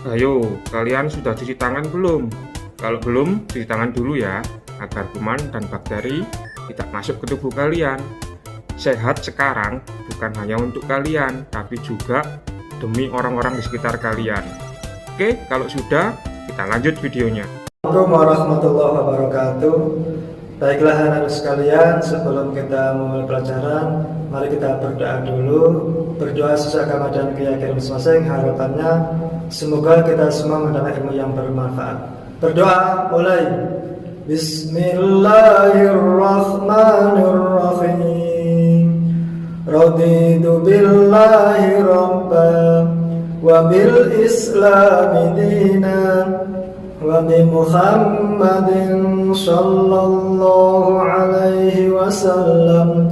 Ayo, kalian sudah cuci tangan belum? Kalau belum, cuci tangan dulu ya, agar kuman dan bakteri tidak masuk ke tubuh kalian. Sehat sekarang bukan hanya untuk kalian, tapi juga demi orang-orang di sekitar kalian. Oke, kalau sudah, kita lanjut videonya. Assalamualaikum warahmatullahi wabarakatuh. Baiklah anak-anak sekalian, sebelum kita memulai pelajaran, mari kita berdoa dulu. Berdoa sesuai agama dan keyakinan masing-masing. Harapannya semoga kita semua mendapat ilmu yang bermanfaat. Berdoa mulai. Bismillahirrahmanirrahim. Raditu billahi rabban wa bil islami dinan wa bi Muhammadin sallallahu alaihi wasallam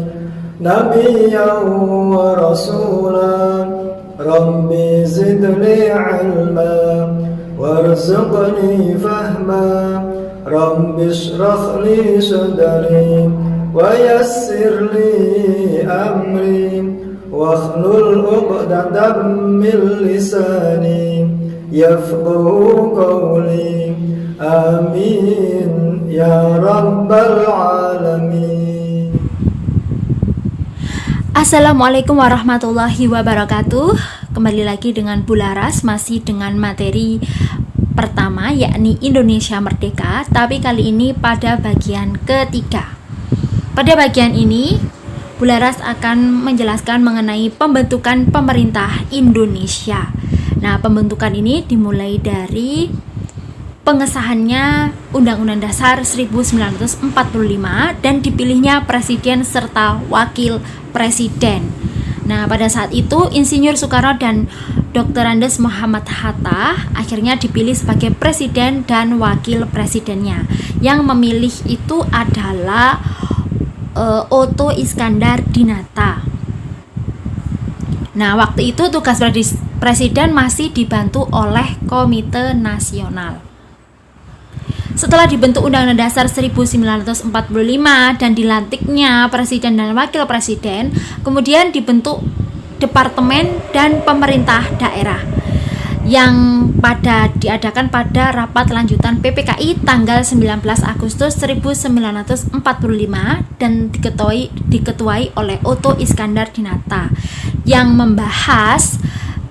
nabiyyan wa rasulan. Rabbi zidni ilma warzuqni fahma. Rabbi shrah li sadri wa yassir li amri wakhlul 'uqdatam min lisani yafqahu qawli. Amin ya rabbal alamin. Assalamualaikum warahmatullahi wabarakatuh. Kembali lagi dengan Bu Laras, masih dengan materi pertama yakni Indonesia Merdeka, tapi kali ini pada bagian ketiga. Pada bagian ini Bu Laras akan menjelaskan mengenai pembentukan pemerintah Indonesia. Nah, pembentukan ini dimulai dari pengesahannya Undang-Undang Dasar 1945 dan dipilihnya presiden serta wakil presiden. Nah, pada saat itu Insinyur Soekarno dan Dr. Andes Muhammad Hatta akhirnya dipilih sebagai presiden dan wakil presidennya. Yang memilih itu adalah Otto Iskandar Dinata. Nah, waktu itu tugas presiden masih dibantu oleh Komite Nasional. Setelah dibentuk Undang-Undang Dasar 1945 dan dilantiknya presiden dan wakil presiden, kemudian dibentuk departemen dan pemerintah daerah yang diadakan pada rapat lanjutan PPKI tanggal 19 Agustus 1945 dan diketuai oleh Otto Iskandar Dinata yang membahas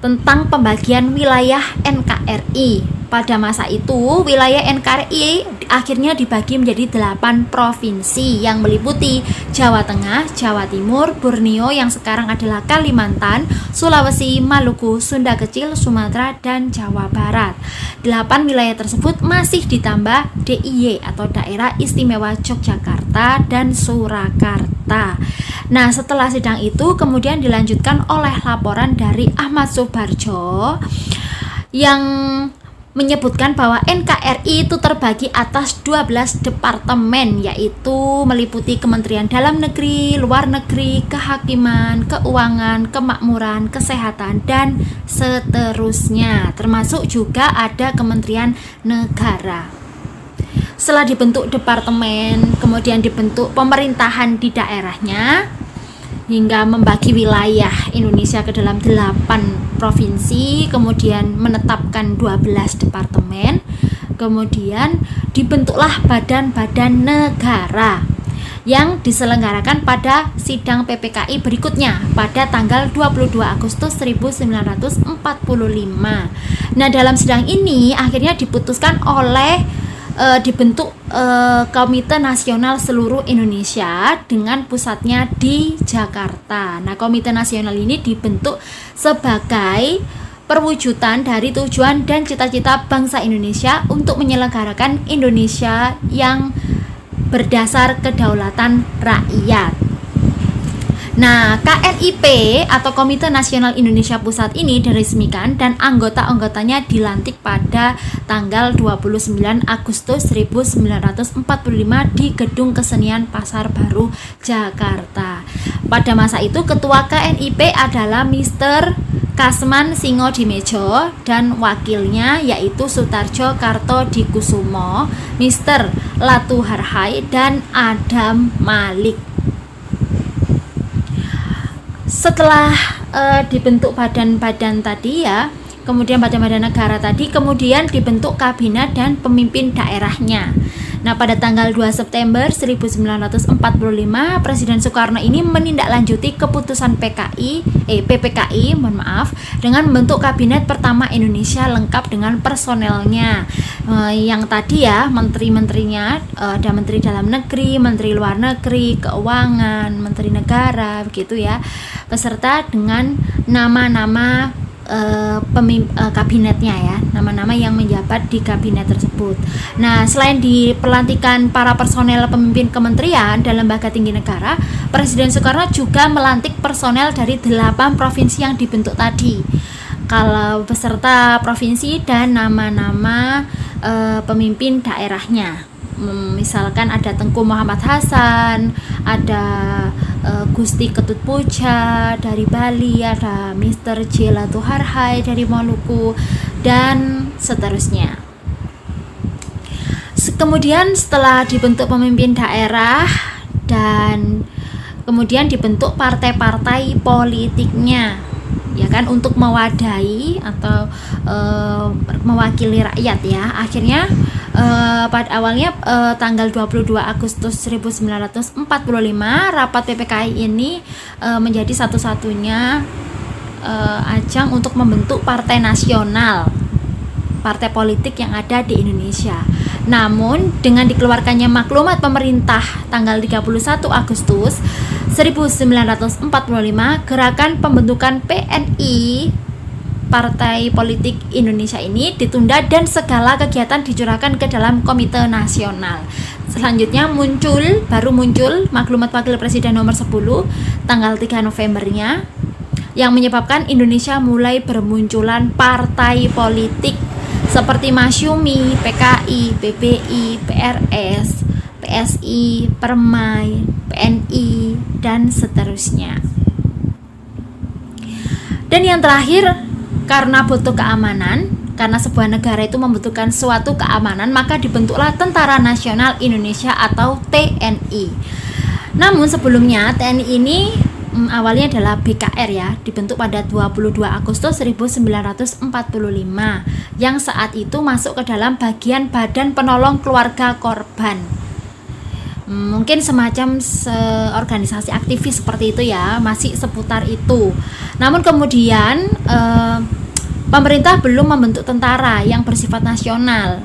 tentang pembagian wilayah NKRI. Pada masa itu, wilayah NKRI akhirnya dibagi menjadi 8 provinsi yang meliputi Jawa Tengah, Jawa Timur, Borneo yang sekarang adalah Kalimantan, Sulawesi, Maluku, Sunda Kecil, Sumatera, dan Jawa Barat. 8 wilayah tersebut masih ditambah DIY atau Daerah Istimewa Yogyakarta dan Surakarta. Nah, setelah sidang itu kemudian dilanjutkan oleh laporan dari Ahmad Soebardjo yang menyebutkan bahwa NKRI itu terbagi atas 12 departemen, yaitu meliputi Kementerian Dalam Negeri, Luar Negeri, Kehakiman, Keuangan, Kemakmuran, Kesehatan, dan seterusnya. Termasuk juga ada Kementerian Negara. Setelah dibentuk departemen, kemudian dibentuk pemerintahan di daerahnya, hingga membagi wilayah Indonesia ke dalam 8 provinsi, kemudian menetapkan 12 departemen, kemudian dibentuklah badan-badan negara yang diselenggarakan pada sidang PPKI berikutnya pada tanggal 22 Agustus 1945. Nah, dalam sidang ini akhirnya diputuskan oleh dibentuk Komite Nasional Seluruh Indonesia dengan pusatnya di Jakarta. Nah, Komite Nasional ini dibentuk sebagai perwujudan dari tujuan dan cita-cita bangsa Indonesia untuk menyelenggarakan Indonesia yang berdasar kedaulatan rakyat. Nah, KNIP atau Komite Nasional Indonesia Pusat ini diresmikan dan anggota-anggotanya dilantik pada tanggal 29 Agustus 1945 di Gedung Kesenian Pasar Baru, Jakarta. Pada masa itu ketua KNIP adalah Mr. Kasman Singodimedjo dan wakilnya yaitu Sutarjo Kartodikusumo, Mr. Latuharhai, dan Adam Malik. Setelah dibentuk badan-badan tadi ya, kemudian badan-badan negara tadi, kemudian dibentuk kabinet dan pemimpin daerahnya. Nah, pada tanggal 2 September 1945, Presiden Soekarno ini menindaklanjuti keputusan PPKI, dengan membentuk kabinet pertama Indonesia lengkap dengan personelnya. Yang tadi ya, menteri-menterinya ada Menteri Dalam Negeri, Menteri Luar Negeri, Keuangan, Menteri Negara, begitu ya. Beserta dengan nama-nama kabinetnya ya, nama-nama yang menjabat di kabinet tersebut. Nah, selain di pelantikan para personel pemimpin kementerian dan lembaga tinggi negara, Presiden Soekarno juga melantik personel dari 8 provinsi yang dibentuk tadi. Kalau beserta provinsi dan nama-nama pemimpin daerahnya. Misalkan ada Tengku Muhammad Hasan, ada Gusti Ketut Puja dari Bali, ada Mr. J. Latuharhai dari Maluku, dan seterusnya. Kemudian setelah dibentuk pemimpin daerah dan kemudian dibentuk partai-partai politiknya, ya kan, untuk mewadahi atau mewakili rakyat ya. Akhirnya pada awalnya tanggal 22 Agustus 1945 rapat PPKI ini menjadi satu-satunya ajang untuk membentuk partai nasional, partai politik yang ada di Indonesia. Namun dengan dikeluarkannya maklumat pemerintah tanggal 31 Agustus 1945, gerakan pembentukan PNI, Partai Politik Indonesia ini ditunda dan segala kegiatan dicurahkan ke dalam Komite Nasional. Selanjutnya baru muncul maklumat Wakil Presiden nomor 10 tanggal 3 Novembernya yang menyebabkan Indonesia mulai bermunculan partai politik seperti Masyumi, PKI, PBI, PRS, PSI, Permai, PNI, dan seterusnya. Dan yang terakhir, karena butuh keamanan, karena sebuah negara itu membutuhkan suatu keamanan, maka dibentuklah Tentara Nasional Indonesia atau TNI. Namun sebelumnya TNI ini awalnya adalah BKR ya, dibentuk pada 22 Agustus 1945 yang saat itu masuk ke dalam bagian Badan Penolong Keluarga Korban. Mungkin semacam organisasi aktivis seperti itu ya, masih seputar itu. Namun kemudian pemerintah belum membentuk tentara yang bersifat nasional.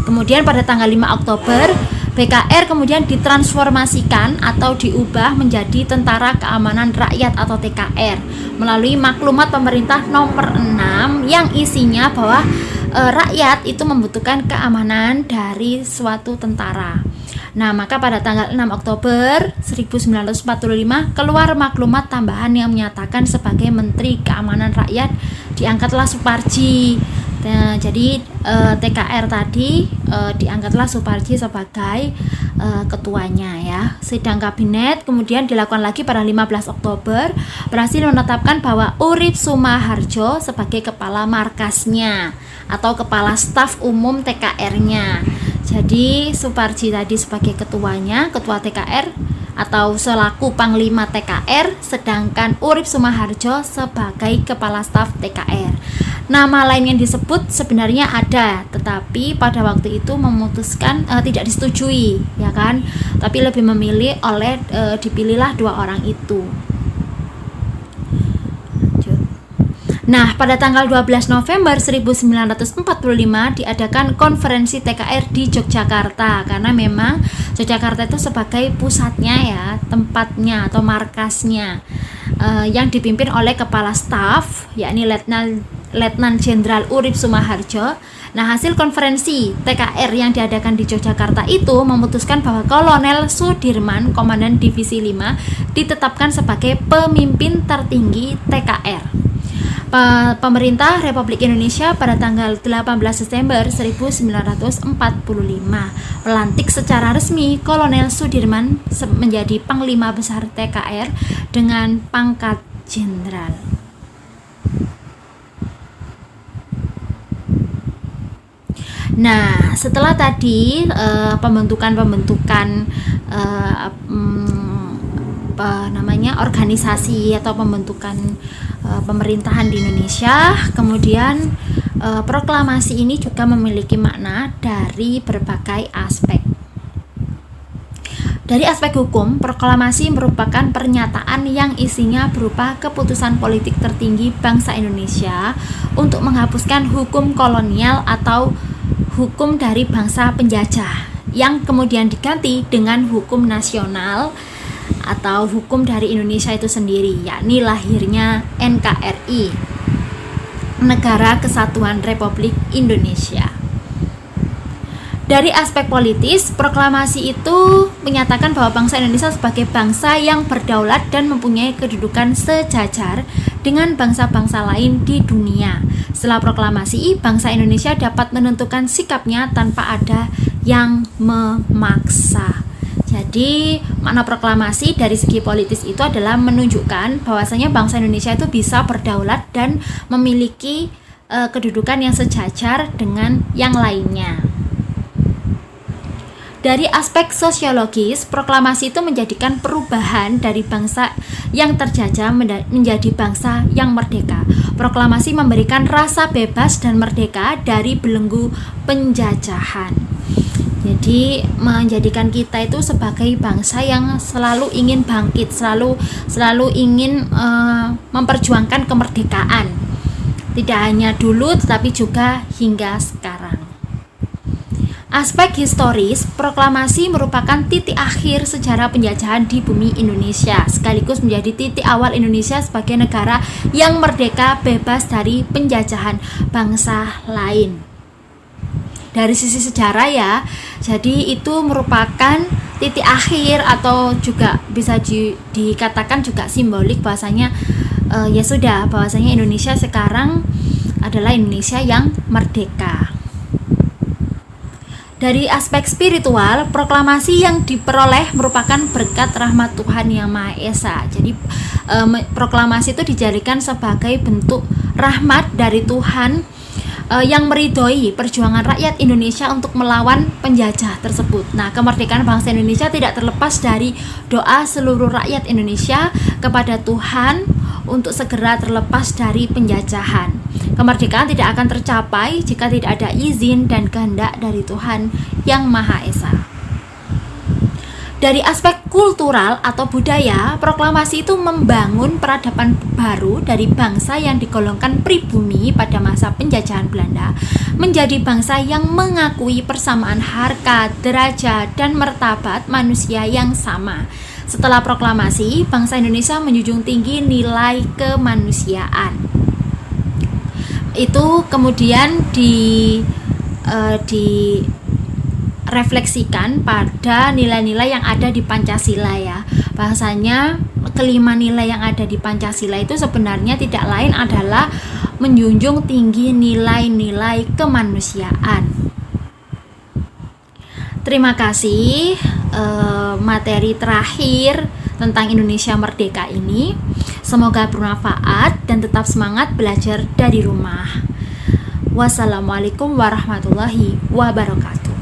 Kemudian pada tanggal 5 Oktober BKR kemudian ditransformasikan atau diubah menjadi Tentara Keamanan Rakyat atau TKR melalui maklumat pemerintah nomor 6 yang isinya bahwa rakyat itu membutuhkan keamanan dari suatu tentara. Nah, maka pada tanggal 6 Oktober 1945 keluar maklumat tambahan yang menyatakan sebagai Menteri Keamanan Rakyat diangkatlah Suparji. Nah, jadi TKR tadi diangkatlah Suparji sebagai ketuanya ya. Sidang kabinet kemudian dilakukan lagi pada 15 Oktober, berhasil menetapkan bahwa Urip Sumaharjo sebagai kepala markasnya atau kepala staf umum TKR-nya. Jadi Suparji tadi sebagai ketuanya, ketua TKR atau selaku Panglima TKR, sedangkan Urip Sumaharjo sebagai kepala staf TKR. Nama lain yang disebut sebenarnya ada, tetapi pada waktu itu memutuskan tidak disetujui, ya kan? Tapi lebih memilih dipilihlah 2 orang itu. Nah, pada tanggal 12 November 1945 diadakan konferensi TKR di Yogyakarta, karena memang Yogyakarta itu sebagai pusatnya ya, tempatnya atau markasnya, yang dipimpin oleh kepala staf yakni Letnan Jenderal Urip Sumaharjo. Nah, hasil konferensi TKR yang diadakan di Yogyakarta itu memutuskan bahwa Kolonel Sudirman, Komandan Divisi 5, ditetapkan sebagai pemimpin tertinggi TKR. Pemerintah Republik Indonesia pada tanggal 18 Desember 1945 melantik secara resmi Kolonel Sudirman menjadi Panglima Besar TKR dengan pangkat jenderal. Nah, setelah tadi pembentukan organisasi atau pembentukan pemerintahan di Indonesia. Kemudian proklamasi ini juga memiliki makna dari berbagai aspek. Dari aspek hukum, proklamasi merupakan pernyataan yang isinya berupa keputusan politik tertinggi bangsa Indonesia untuk menghapuskan hukum kolonial atau hukum dari bangsa penjajah yang kemudian diganti dengan hukum nasional atau hukum dari Indonesia itu sendiri, yakni lahirnya NKRI, Negara Kesatuan Republik Indonesia. Dari aspek politis, proklamasi itu menyatakan bahwa bangsa Indonesia sebagai bangsa yang berdaulat dan mempunyai kedudukan sejajar dengan bangsa-bangsa lain di dunia. Setelah proklamasi, bangsa Indonesia dapat menentukan sikapnya tanpa ada yang memaksa. Jadi, makna proklamasi dari segi politis itu adalah menunjukkan bahwasanya bangsa Indonesia itu bisa berdaulat dan memiliki kedudukan yang sejajar dengan yang lainnya. Dari aspek sosiologis, proklamasi itu menjadikan perubahan dari bangsa yang terjajah menjadi bangsa yang merdeka. Proklamasi memberikan rasa bebas dan merdeka dari belenggu penjajahan. Jadi menjadikan kita itu sebagai bangsa yang selalu ingin bangkit, selalu ingin memperjuangkan kemerdekaan. Tidak hanya dulu tetapi juga hingga sekarang. Aspek historis, proklamasi merupakan titik akhir sejarah penjajahan di bumi Indonesia, sekaligus menjadi titik awal Indonesia sebagai negara yang merdeka bebas dari penjajahan bangsa lain. Dari sisi sejarah ya, jadi itu merupakan titik akhir atau juga bisa dikatakan juga simbolik bahwasanya ya sudah, bahwasanya Indonesia sekarang adalah Indonesia yang merdeka. Dari aspek spiritual, proklamasi yang diperoleh merupakan berkat rahmat Tuhan Yang Maha Esa. Jadi proklamasi itu dijadikan sebagai bentuk rahmat dari Tuhan yang meridhoi perjuangan rakyat Indonesia untuk melawan penjajah tersebut. Nah, kemerdekaan bangsa Indonesia tidak terlepas dari doa seluruh rakyat Indonesia kepada Tuhan untuk segera terlepas dari penjajahan. Kemerdekaan tidak akan tercapai jika tidak ada izin dan kehendak dari Tuhan Yang Maha Esa. Dari aspek kultural atau budaya, proklamasi itu membangun peradaban baru dari bangsa yang digolongkan pribumi pada masa penjajahan Belanda menjadi bangsa yang mengakui persamaan harkat, derajat, dan martabat manusia yang sama. Setelah proklamasi, bangsa Indonesia menjunjung tinggi nilai kemanusiaan. Itu kemudian direfleksikan pada nilai-nilai yang ada di Pancasila ya. Bahasanya kelima nilai yang ada di Pancasila itu sebenarnya tidak lain adalah menjunjung tinggi nilai-nilai kemanusiaan. Terima kasih materi terakhir tentang Indonesia Merdeka ini. Semoga bermanfaat dan tetap semangat belajar dari rumah. Wassalamualaikum warahmatullahi wabarakatuh.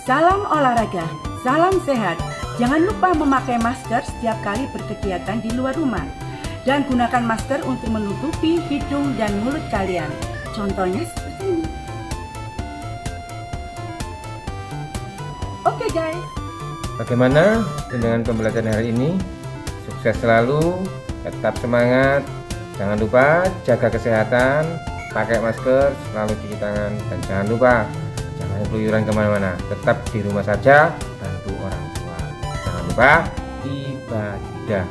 Salam olahraga, salam sehat. Jangan lupa memakai masker setiap kali berkegiatan di luar rumah. Dan gunakan masker untuk menutupi hidung dan mulut kalian. Contohnya seperti ini. Oke guys. Bagaimana dengan pembelajaran hari ini? Sukses selalu, tetap semangat. Jangan lupa jaga kesehatan, pakai masker, selalu cuci tangan, dan jangan lupa jangan keluyuran kemana-mana. Tetap di rumah saja, bantu orang tua. Jangan lupa ibadah.